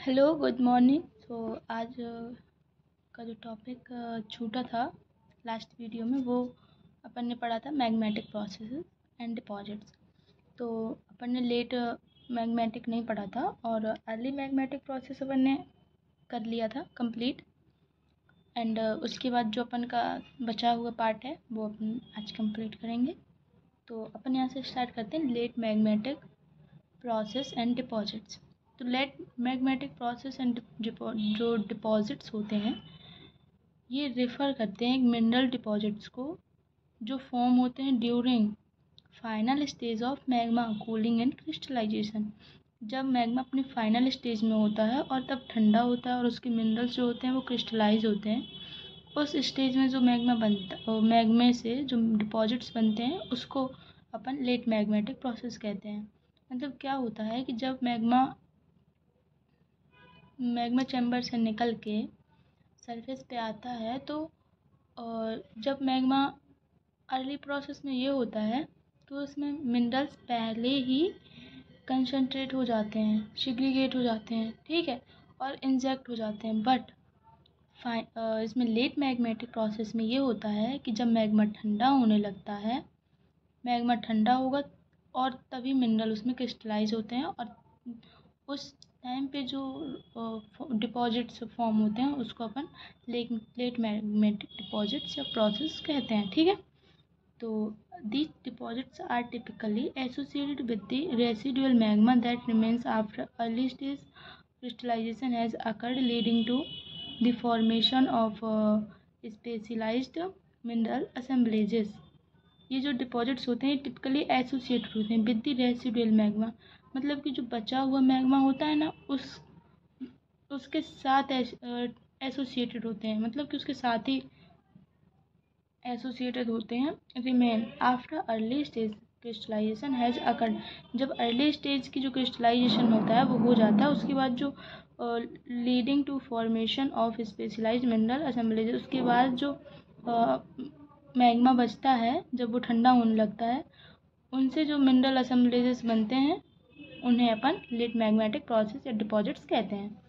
Hello good morning. आज का जो टॉपिक छूटा था लास्ट वीडियो में, वो अपन ने पढ़ा था मैग्मेटिक प्रोसेसेस एंड डिपॉजिट्स। तो अपन ने लेट मैग्मेटिक नहीं पढ़ा था और अर्ली मैग्मेटिक प्रोसेस अपन ने कर लिया था कंप्लीट। एंड उसके बाद जो अपन का बचा हुआ पार्ट है वो अपन आज कंप्लीट करेंगे। तो अपन यहाँ से स्टार्ट करते हैं late magmatic process and deposits. तो लेट मैग्मेटिक प्रोसेस एंड जो डिपॉजिट्स होते हैं ये रेफ़र करते हैं मिनरल डिपॉजिट्स को जो फॉर्म होते हैं during final stage of magma cooling and crystallisation. जब मैग्मा अपनी फाइनल स्टेज में होता है और तब ठंडा होता है और उसके मिनरल्स जो होते हैं वो क्रिस्टलाइज होते हैं, उस स्टेज में जो मैग्मा बनता मैग्मे से जो डिपॉजिट्स बनते हैं उसको अपन लेट मैग्मेटिक प्रोसेस कहते हैं। मतलब क्या होता है कि जब मैग्मा चैम्बर से निकल के सरफेस पे आता है तो जब मैग्मा अर्ली प्रोसेस में ये होता है तो उसमें मिनरल्स पहले ही कंसंट्रेट हो जाते हैं, सेग्रीगेट हो जाते हैं, ठीक है, और इंजेक्ट हो जाते हैं। बट इसमें लेट मैग्मेटिक प्रोसेस में ये होता है कि जब मैग्मा ठंडा होने लगता है, मैग्मा ठंडा होगा और तभी मिनरल उसमें क्रिस्टलाइज होते हैं और उस टाइम पे जो डिपॉजिट्स फॉर्म होते हैं उसको अपन लेट मैग्मेटिक डिपॉजिट्स या प्रोसेस कहते हैं, ठीक है। तो these deposits are typically associated with the residual magma that remains after early stage crystallization has occurred, leading to the formation of specialized mineral assemblages। ये जो डिपॉजिट्स होते हैं टिपिकली एसोसिएटेड होते हैं विद द रेसिडुअल मैग्मा। मतलब कि जो बचा हुआ मैग्मा होता है ना उसके साथ एसोसिएटेड होते हैं, मतलब कि उसके साथ ही एसोसिएटेड होते हैं। Remain after early stage crystallisation has occurred. जब अर्ली स्टेज की जो क्रिस्टलाइजेशन होता है वो हो जाता है, उसके बाद जो leading to formation of specialised mineral assemblies, उसके बाद जो मैग्मा बचता है जब वो ठंडा होने लगता है उनसे जो मिनरल असेंबलीज बनते हैं उन्हें अपन लेट मैग्मेटिक प्रोसेस या डिपॉजिट्स कहते हैं।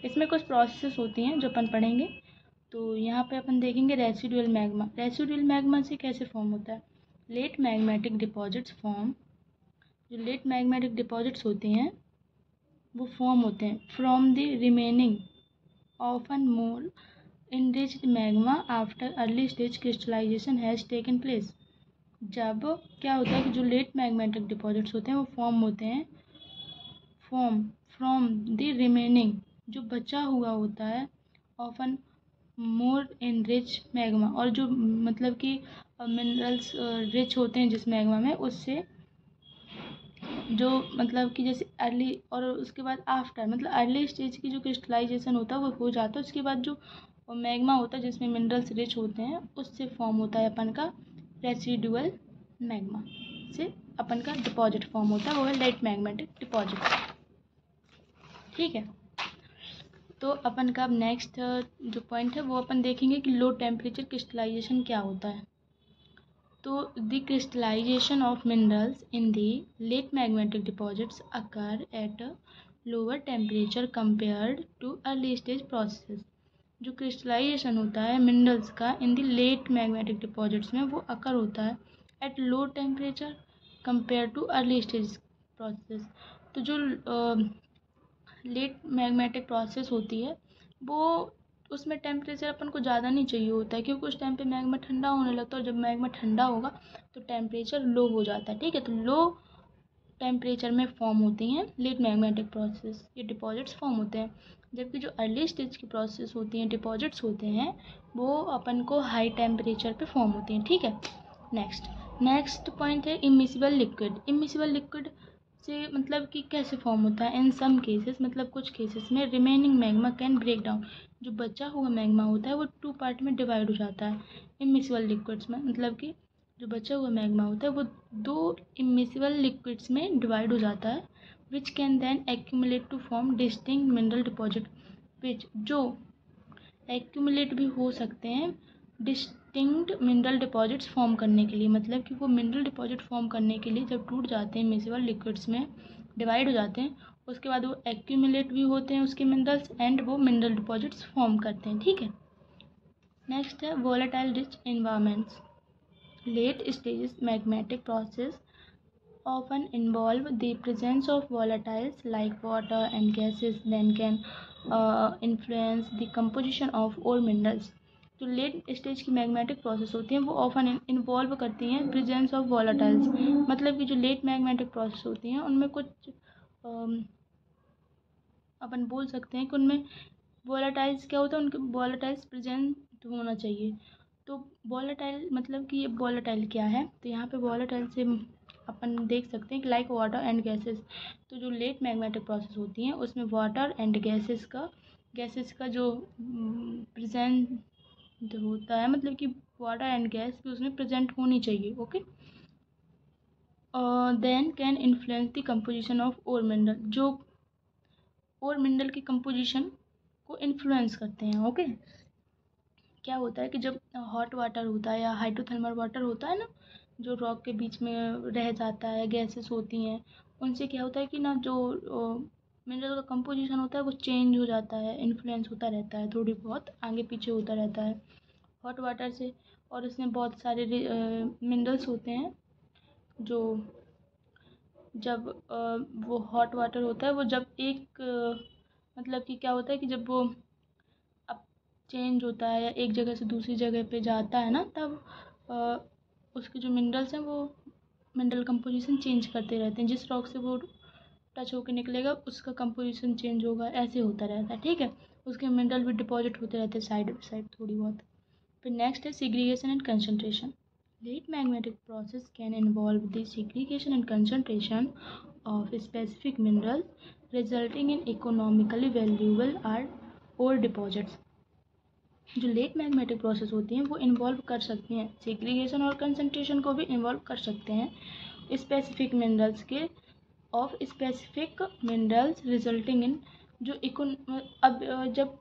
इसमें कुछ प्रोसेस होती हैं जो अपन पढ़ेंगे। तो यहाँ पे अपन देखेंगे रेसिडुअल मैग्मा। रेसिडुअल मैग्मा से कैसे फॉर्म होता है? Late magmatic deposits form. जो लेट मैग्मेटिक डिपॉजिट्स होते हैं वो फॉर्म होते हैं from the remaining often more enriched magma after early stage crystallization has taken place। जब क्या होता है कि जो लेट मैग्मेटिक डिपॉजिट्स होते हैं वो फॉर्म होते हैं फ्रॉम द रिमेनिंग, जो बचा हुआ होता है, ऑफन मोर एनरिच मैग्मा, और जो मतलब कि मिनरल्स रिच होते हैं जिस मैग्मा में उससे जो मतलब कि जैसे अर्ली और उसके बाद आफ्टर मतलब अर्ली स्टेज की जो क्रिस्टलाइजेशन होता है वो हो जाता है, उसके बाद जो मैग्मा होता है जिसमें मिनरल्स रिच होते हैं उससे फॉर्म होता है अपन का रेसिडुअल मैग्मा से अपन का डिपॉजिट फॉर्म होता है, वो है लेट मैग्मेटिक डिपॉजिट, ठीक है। तो अपन का अब नेक्स्ट जो पॉइंट है वो अपन देखेंगे कि लो टेम्परेचर क्रिस्टलाइजेशन क्या होता है। तो the crystallization of minerals in the late magmatic deposits occur at lower temperature compared to early stage process. जो क्रिस्टलाइजेशन होता है मिनरल्स का in the late magmatic deposits में वो अकर होता है at low temperature compare to early stage process. तो जो लेट मैग्मेटिक प्रोसेस होती है वो उसमें टेम्परेचर अपन को ज़्यादा नहीं चाहिए होता है, क्योंकि उस टाइम पे मैग्मा ठंडा होने लगता है और जब मैग्मा ठंडा होगा तो टेम्परेचर लो हो जाता है, ठीक है। तो लो टेम्परेचर में फॉर्म होती हैं लेट मैग्मेटिक प्रोसेस, ये डिपॉजिट्स फॉर्म होते हैं। जबकि जो अर्ली स्टेज की प्रोसेस होती हैं डिपॉजिट्स होते हैं वो अपन को हाई टेम्परेचर पे फॉर्म होते हैं, ठीक है। नेक्स्ट पॉइंट है इमिसिबल लिक्विड। इमिसिबल लिक्विड से मतलब कि कैसे फॉर्म होता है? इन सम केसेस मतलब कुछ केसेस में remaining magma can break down. जो बचा हुआ मैग्मा होता है वो 2 पार्ट में डिवाइड हो जाता है इमिसिबल लिक्विड्स में। मतलब कि जो बचा हुआ मैग्मा होता है वो 2 इमिसिबल लिक्विड्स में डिवाइड हो जाता है, which can then accumulate to form distinct mineral deposit, which जो एक्यूमुलेट भी हो सकते हैं डिस्टिंक्ट मिनरल डिपॉजिट्स फॉर्म करने के लिए। मतलब कि वो मिनरल डिपॉजिट फॉर्म करने के लिए जब टूट जाते हैं मिसिबल लिक्विड्स में डिवाइड हो जाते हैं उसके बाद वो एक्यूमुलेट भी होते हैं उसके मिनरल्स एंड वो मिनरल डिपॉजिट्स फॉर्म करते हैं, ठीक है। नेक्स्ट है volatile rich environments. Late stages magmatic process often involve the presence of volatiles like water and gases then can influence the composition of ore minerals। जो late stage की magmatic process होती हैं वो ऑफन इन्वॉल्व करती हैं presence of वॉलेटाइल्स, मतलब कि जो लेट मैग्मेटिक प्रोसेस होती हैं उनमें कुछ अपन बोल सकते हैं कि उनमें वॉलेटाइल्स क्या होता है, उनके वॉलेटाइल्स प्रेजेंट होना चाहिए। तो वॉलेटाइल मतलब कि ये वॉलेटाइल क्या है, तो यहाँ पे वॉलेटाइल से अपन देख सकते हैं कि लाइक वाटर एंड गैसेस। तो जो लेट मैग्मेटिक प्रोसेस होती हैं उसमें वाटर एंड गैसेस का जो प्रेजेंट होता है, मतलब कि वाटर एंड गैस भी उसमें प्रेजेंट होनी चाहिए, okay. Then can influence the composition of ore mineral, जो ओर मिनरल की कंपोजिशन को इन्फ्लुएंस करते हैं, ओके। क्या होता है कि जब हॉट वाटर होता है या हाइड्रोथर्मल वाटर होता है ना, जो रॉक के बीच में रह जाता है, गैसेस होती हैं, उनसे क्या होता है कि ना जो मिनरल का कंपोजिशन होता है वो चेंज हो जाता है, इन्फ्लुएंस होता रहता है, थोड़ी बहुत आगे पीछे होता रहता है हॉट वाटर से। और इसमें बहुत सारे मिनरल्स होते हैं जो जब वो हॉट वाटर होता है वो जब एक मतलब कि क्या होता है कि जब वो अब चेंज होता है या एक जगह से दूसरी जगह पे जाता है ना, तब उसके जो मिनरल्स हैं वो मिनरल कंपोजिशन चेंज करते रहते हैं। जिस रॉक से वो टच होकर निकलेगा उसका कंपोजिशन चेंज होगा, ऐसे होता रहता है, ठीक है। उसके मिनरल भी डिपॉजिट होते रहते हैं साइड बाई साइड थोड़ी बहुत। फिर नेक्स्ट है segregation and concentration. Late magnetic process can involve the segregation and concentration of specific minerals resulting in economically valuable ore deposits. जो लेट मैग्मेटिक प्रोसेस होती हैं वो इन्वॉल्व कर सकती हैं सेग्रीगेशन और कंसंट्रेशन को भी इन्वॉल्व कर सकते हैं स्पेसिफिक मिनरल्स के ऑफ स्पेसिफिक मिनरल्स रिजल्टिंग इन जो जब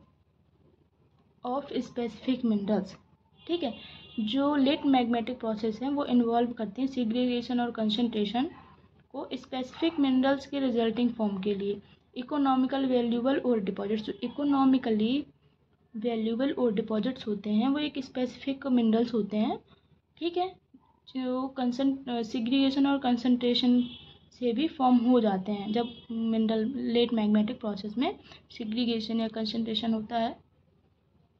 ऑफ स्पेसिफिक मिनरल्स, ठीक है, जो लेट मैग्मेटिक प्रोसेस हैं वो इन्वॉल्व करते हैं सेग्रीगेशन और कंसंट्रेशन को स्पेसिफिक मिनरल्स के रिजल्टिंग फॉर्म के लिए इकोनॉमिकल वैल्यूएबल और डिपॉजिट्स। जो इकोनॉमिकली वैल्यूएबल और डिपॉजिट्स होते हैं वो एक स्पेसिफिक मिनरल्स होते हैं, ठीक है, जो सेग्रीगेशन और कंसंट्रेशन से भी फॉर्म हो जाते हैं। जब मिनरल लेट मैग्मेटिक प्रोसेस में सेग्रीगेशन या कंसंट्रेशन होता है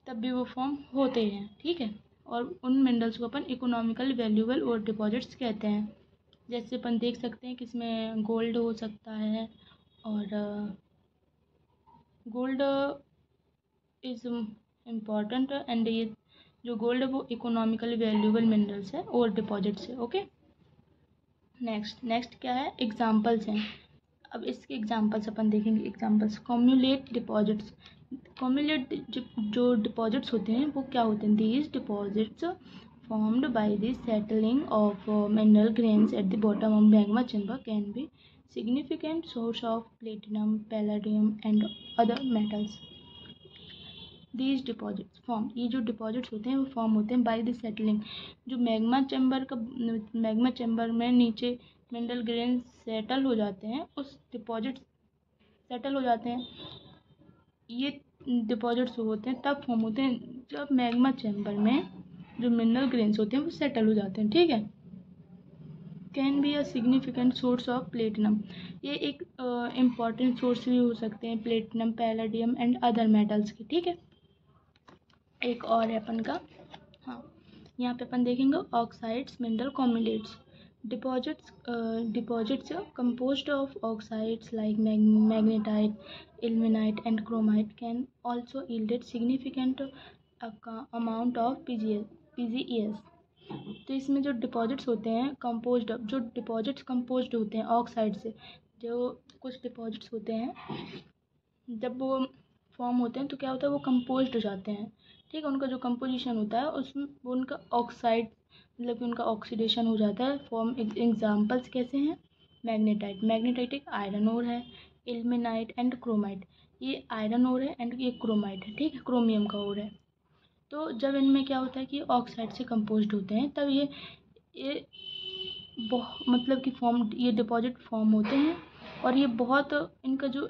तब भी वो फॉर्म होते हैं, ठीक है। और उन मिनरल्स को अपन इकोनॉमिकल वैल्यूएबल और डिपॉजिट्स कहते हैं। जैसे अपन देख सकते हैं कि इसमें गोल्ड हो सकता है, और गोल्ड इज़ इम्पॉर्टेंट एंड ये जो गोल्ड है वो इकोनॉमिकली वैल्यूएबल मिनरल्स है और डिपॉजिट्स है, ओके। नेक्स्ट क्या है, एग्जांपल्स हैं। अब इसके एग्जांपल्स अपन देखेंगे। Examples कम्युलेट deposits. कम्युलेट जो डिपॉजिट्स होते हैं वो क्या होते हैं, these deposits formed by the settling of mineral grains at the bottom of magma chamber can be significant source of platinum, palladium and other metals. These deposits form, ये जो deposits होते हैं वो फॉर्म होते हैं बाय द सेटलिंग। जो magma chamber में नीचे मिनरल ग्रेन सेटल हो जाते हैं, उस डिपॉजिट सेटल हो जाते हैं, ये डिपॉजिट्स होते हैं तब फॉर्म होते हैं जब मैग्मा चैम्बर में जो मिनरल ग्रेन्स होते हैं वो सेटल हो जाते हैं, ठीक है। Can be a significant source of platinum, ये एक इम्पॉर्टेंट सोर्स भी हो सकते हैं platinum, palladium and other metals के, ठीक है। एक और है अपन का, हाँ, यहाँ पे अपन देखेंगे oxides, mineral cumulates. Deposits composed of oxides like magnetite, ilmenite and chromite can also yield significant amount of PgEs। तो इसमें जो डिपॉजिट्स होते हैं जो डिपॉजिट्स कंपोज्ड होते हैं ऑक्साइड से, जो कुछ डिपॉजिट्स होते हैं जब वो फॉर्म होते हैं तो क्या होता है वो कंपोज्ड हो जाते हैं, ठीक है। उनका जो कंपोजिशन होता है उसमें वो उनका ऑक्साइड मतलब कि उनका ऑक्सीडेशन हो जाता है। फॉर्म एग्जांपल्स कैसे हैं, मैग्नेटाइट एक आयरन ओर है, इल्मेनाइट एंड क्रोमाइट ये आयरन ओर है एंड ये क्रोमाइट है, ठीक है, क्रोमियम का ओर है। तो जब इनमें क्या होता है कि ऑक्साइड से कंपोज्ड होते हैं तब ये मतलब कि ये डिपॉजिट फॉर्म होते हैं और ये बहुत इनका जो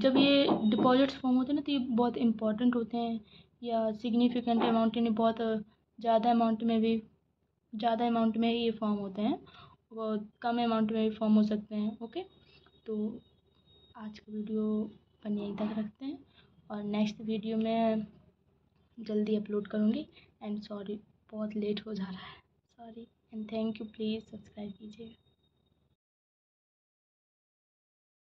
जब ये डिपॉजिट्स फॉर्म होते हैं ना तो ये बहुत इंपॉर्टेंट होते हैं, या सिग्निफिकेंट अमाउंट यानी बहुत ज़्यादा अमाउंट में ये फॉर्म होते हैं, वो कम अमाउंट में भी फॉर्म हो सकते हैं। ओके, तो आज का वीडियो अपन यहीं तक रखते हैं और नेक्स्ट वीडियो में जल्दी अपलोड करूँगी। एंड सॉरी, बहुत लेट हो जा रहा है, sorry and thank you. Please subscribe कीजिए।